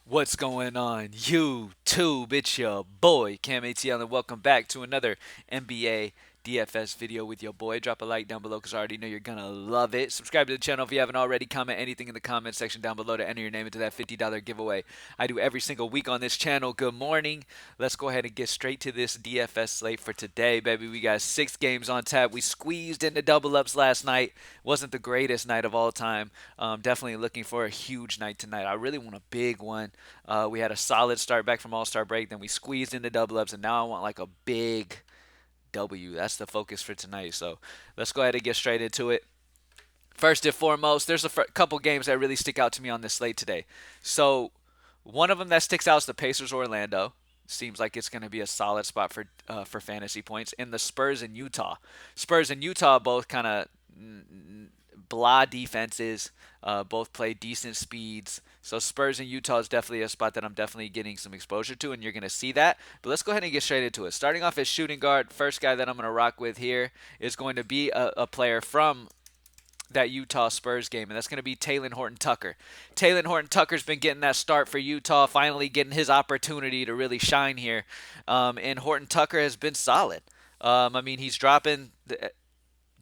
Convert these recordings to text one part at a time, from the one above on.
What's going on, YouTube? It's your boy, CamATL, and welcome back to another NBA DFS video with your boy. Drop a like down below because I already know you're going to love it. Subscribe to the channel if you haven't already. Comment anything in the comment section down below to enter your name into that $50 giveaway I do every single week on this channel. Good morning. Let's go ahead and get straight to this DFS slate for today, baby. We got 6 games on tap. We squeezed into double ups last night. Wasn't the greatest night of all time. Definitely looking for a huge night tonight. I really want a big one. We had a solid start back from All-Star break. Then we squeezed into double ups, and now I want like a big W. That's the focus for tonight. So let's go ahead and get straight into it. First and foremost, there's a couple games that really stick out to me on this slate today. So one of them that sticks out is the Pacers Orlando. Seems like it's going to be a solid spot for fantasy points. And the Spurs and Utah. Spurs and Utah both kind of blah defenses. Both play decent speeds. So Spurs and Utah is definitely a spot that I'm definitely getting some exposure to, and you're going to see that. But let's go ahead and get straight into it. Starting off as shooting guard, first guy that I'm going to rock with here is going to be a player from that Utah Spurs game, and that's going to be Taylin Horton Tucker. Taylin Horton Tucker's been getting that start for Utah, finally getting his opportunity to really shine here. And Horton Tucker has been solid. He's dropping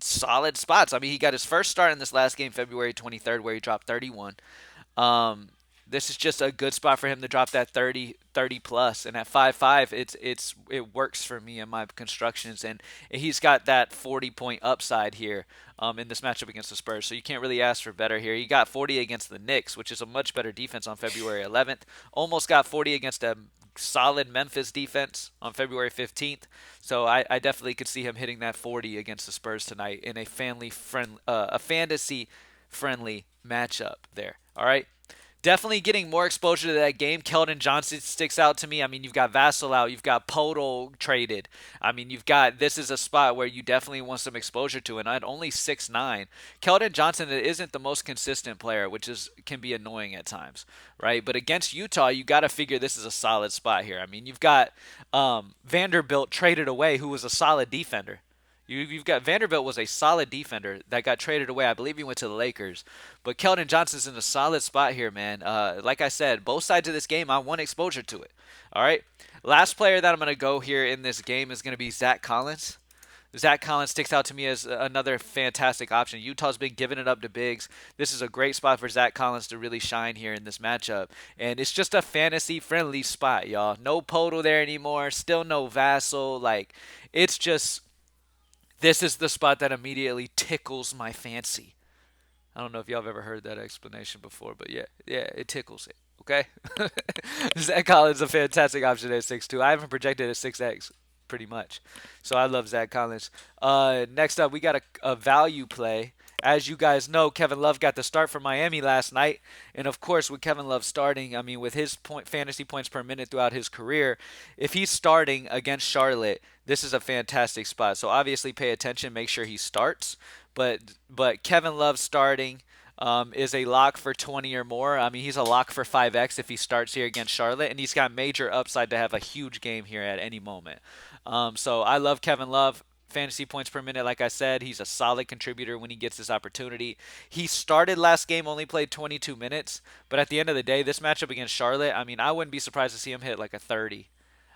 solid spots. I mean, he got his first start in this last game, February 23rd, where he dropped 31. Um, this is just a good spot for him to drop that 30 plus, and at 5'5", it works for me in my constructions, and he's got that 40-point upside here in this matchup against the Spurs. So you can't really ask for better here. He got 40 against the Knicks, which is a much better defense on February 11th. Almost got 40 against a solid Memphis defense on February 15th. So I definitely could see him hitting that 40 against the Spurs tonight in a fantasy friendly matchup there. All right. Definitely getting more exposure to that game. Kelton Johnson sticks out to me. I mean, you've got Vassell out, you've got Podol traded. I mean, this is a spot where you definitely want some exposure to, and at only 6'9", Kelton Johnson isn't the most consistent player, which can be annoying at times, right? But against Utah, you got to figure this is a solid spot here. I mean, you've got Vanderbilt traded away, who was a solid defender. You've got Vanderbilt was a solid defender that got traded away. I believe he went to the Lakers. But Keldon Johnson's in a solid spot here, man. Like I said, both sides of this game, I want exposure to it. All right. Last player that I'm going to go here in this game is going to be Zach Collins. Zach Collins sticks out to me as another fantastic option. Utah's been giving it up to bigs. This is a great spot for Zach Collins to really shine here in this matchup. And it's just a fantasy-friendly spot, y'all. No Podol there anymore. Still no Vassell. It's just this is the spot that immediately tickles my fancy. I don't know if y'all have ever heard that explanation before, but yeah, it tickles it. Okay, Zach Collins is a fantastic option at 6'2". I haven't projected at 6x pretty much, so I love Zach Collins. Next up, we got a value play. As you guys know, Kevin Love got the start for Miami last night, and of course, with Kevin Love starting, I mean, with his fantasy points per minute throughout his career, if he's starting against Charlotte, this is a fantastic spot. So obviously, pay attention, make sure he starts. But Kevin Love starting is a lock for 20 or more. I mean, he's a lock for 5x if he starts here against Charlotte, and he's got major upside to have a huge game here at any moment. So I love Kevin Love. Fantasy points per minute, like I said, he's a solid contributor when he gets this opportunity. He started last game, only played 22 minutes, but at the end of the day, this matchup against Charlotte, I mean, I wouldn't be surprised to see him hit like a 30.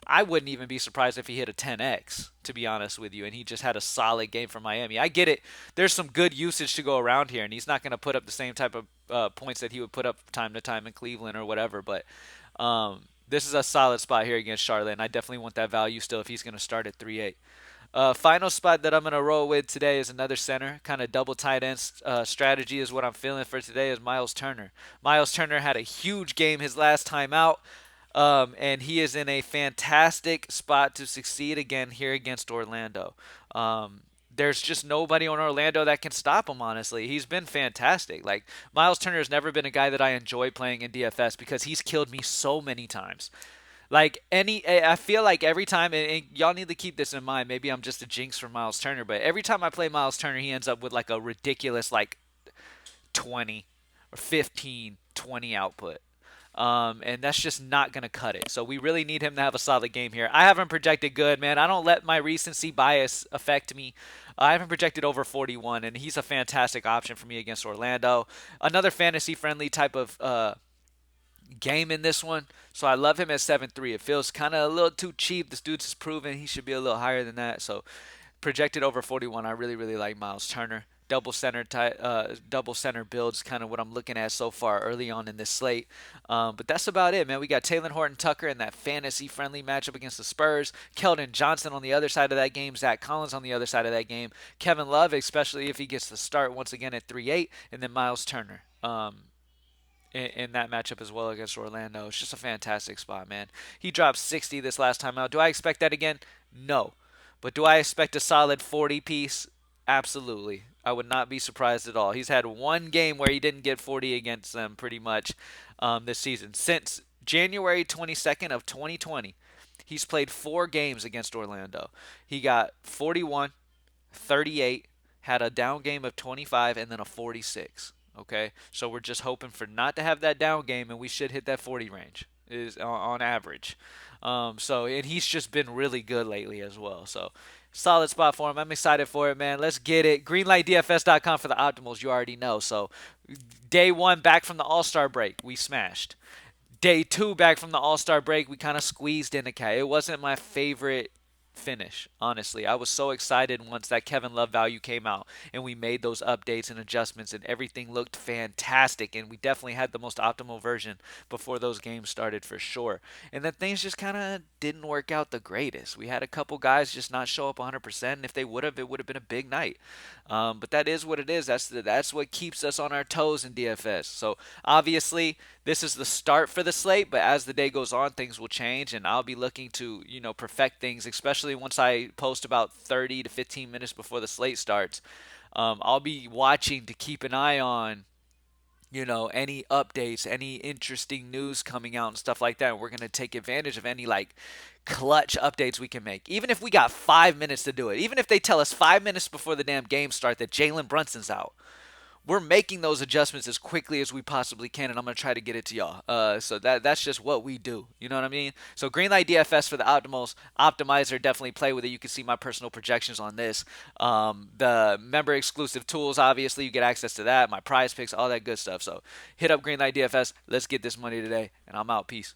I wouldn't even be surprised if he hit a 10x, to be honest with you, and he just had a solid game for Miami. I get it. There's some good usage to go around here, and he's not going to put up the same type of points that he would put up time to time in Cleveland or whatever, but this is a solid spot here against Charlotte, and I definitely want that value still if he's going to start at 3-8. Final spot that I'm going to roll with today is another center. Kind of double tight end strategy is what I'm feeling for today is Miles Turner. Miles Turner had a huge game his last time out. And he is in a fantastic spot to succeed again here against Orlando. There's just nobody on Orlando that can stop him, honestly. He's been fantastic. Like, Miles Turner has never been a guy that I enjoy playing in DFS because he's killed me so many times. I feel like every time, and y'all need to keep this in mind. Maybe I'm just a jinx for Miles Turner, but every time I play Miles Turner, he ends up with like a ridiculous, 20 or 15, 20 output. And that's just not going to cut it. So we really need him to have a solid game here. I haven't projected good, man. I don't let my recency bias affect me. I haven't projected over 41, and he's a fantastic option for me against Orlando. Another fantasy-friendly type of game in this one. So I love him at 7-3. It feels kind of a little too cheap. This dude's proven he should be a little higher than that. So projected over 41. I really, really like Miles Turner. Double center builds kind of what I'm looking at so far early on in this slate. But that's about it, man. We got Taylin Horton Tucker in that fantasy friendly matchup against the Spurs. Kelton Johnson on the other side of that game. Zach Collins on the other side of that game. Kevin Love, especially if he gets the start once again at 3-8, and then Miles Turner. In that matchup as well against Orlando. It's just a fantastic spot, man. He dropped 60 this last time out. Do I expect that again? No. But do I expect a solid 40 piece? Absolutely. I would not be surprised at all. He's had one game where he didn't get 40 against them pretty much this season. Since January 22nd of 2020, he's played 4 games against Orlando. He got 41, 38, had a down game of 25, and then a 46. Okay, so we're just hoping for not to have that down game, and we should hit that 40 range is on average. And he's just been really good lately as well. So solid spot for him. I'm excited for it, man. Let's get it. GreenlightDFS.com for the optimals. You already know. So day one back from the All-Star break, we smashed. Day two back from the All-Star break, we kind of squeezed in a cat. It wasn't my favorite finish, honestly. I was so excited once that Kevin Love value came out and we made those updates and adjustments and everything looked fantastic, and we definitely had the most optimal version before those games started for sure. And then things just kind of didn't work out the greatest. We had a couple guys just not show up 100%, and if they would have, it would have been a big night. But that is what it is. That's what keeps us on our toes in DFS. So obviously, this is the start for the slate, but as the day goes on, things will change, and I'll be looking to perfect things, especially once I post about 30 to 15 minutes before the slate starts. I'll be watching to keep an eye on any updates, any interesting news coming out and stuff like that. And we're going to take advantage of any like clutch updates we can make. Even if we got 5 minutes to do it, even if they tell us 5 minutes before the damn game start that Jalen Brunson's out, we're making those adjustments as quickly as we possibly can, and I'm gonna try to get it to y'all. So that's just what we do. You know what I mean? So Greenlight DFS for the optimals optimizer, definitely play with it. You can see my personal projections on this. The member exclusive tools, obviously, you get access to that. My prize picks, all that good stuff. So hit up Greenlight DFS. Let's get this money today, and I'm out. Peace.